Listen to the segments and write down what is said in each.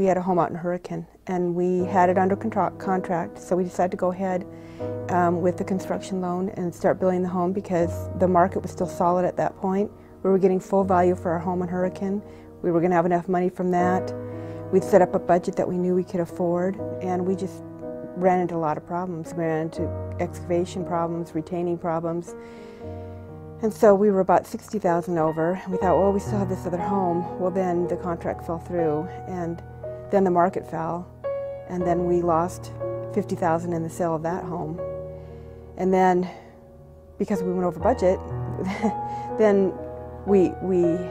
we had a home out in Hurricane, and we had it under contract, so we decided to go ahead with the construction loan and start building the home because the market was still solid at that point. We were getting full value for our home in Hurricane. We were going to have enough money from that. We'd set up a budget that we knew we could afford, and we just ran into a lot of problems. We ran into excavation problems, retaining problems. And so we were about $60,000 over. We thought, well, we still have this other home. Well, then the contract fell through, and then the market fell, and then we lost $50,000 in the sale of that home. And then, because we went over budget, then we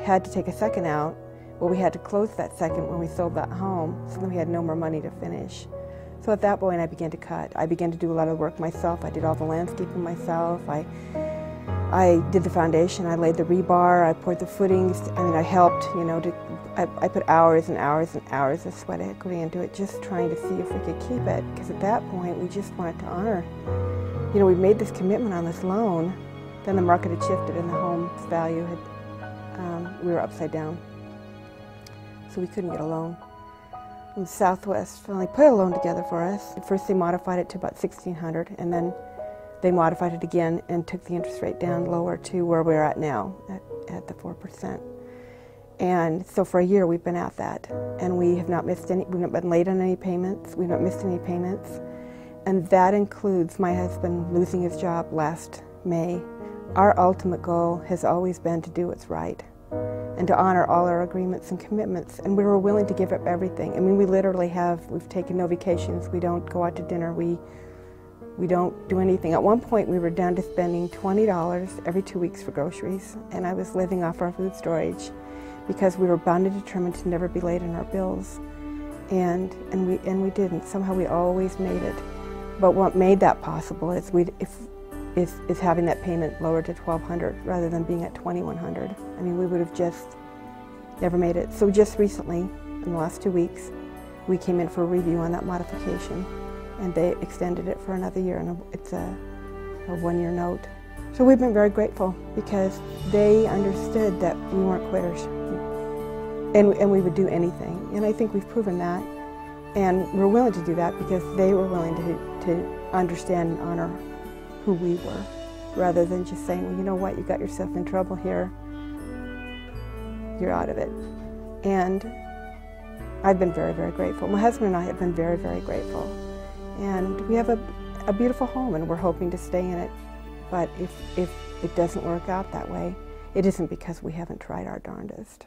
had to take a second out. Well, we had to close that second when we sold that home, so then we had no more money to finish. So at that point, I began to cut. I began to do a lot of the work myself. I did all the landscaping myself. I did the foundation, I laid the rebar, I poured the footings. I mean, I helped, you know, I put hours and hours and hours of sweat equity into it, just trying to see if we could keep it, because at that point, we just wanted to honor. You know, we made this commitment on this loan, then the market had shifted and the home's value had, we were upside down. So we couldn't get a loan. And SouthWest finally put a loan together for us. At first they modified it to about $1,600, and then they modified it again and took the interest rate down lower to where we're at now, at the 4%. And so for a year we've been at that, and we have not missed any, we've not been late on any payments, we've not missed any payments. And that includes my husband losing his job last May. Our ultimate goal has always been to do what's right and to honor all our agreements and commitments, and we were willing to give up everything. I mean, we literally we've taken no vacations, we don't go out to dinner, we don't do anything. At one point we were down to spending $20 every 2 weeks for groceries, and I was living off our food storage because we were bound and determined to never be late on our bills. And we didn't. Somehow we always made it. But what made that possible is is having that payment lowered to $1,200 rather than being at $2,100. I mean, we would have just never made it. So just recently, in the last 2 weeks, we came in for a review on that modification, and they extended it for another year, and it's a one-year note. So we've been very grateful because they understood that we weren't quitters, and we would do anything. And I think we've proven that, and we're willing to do that because they were willing to understand and honor who we were, rather than just saying, well, you know what, you got yourself in trouble here, you're out of it. And I've been very, very grateful. My husband and I have been very, very grateful. And we have a beautiful home, and we're hoping to stay in it. But if it doesn't work out that way, it isn't because we haven't tried our darndest.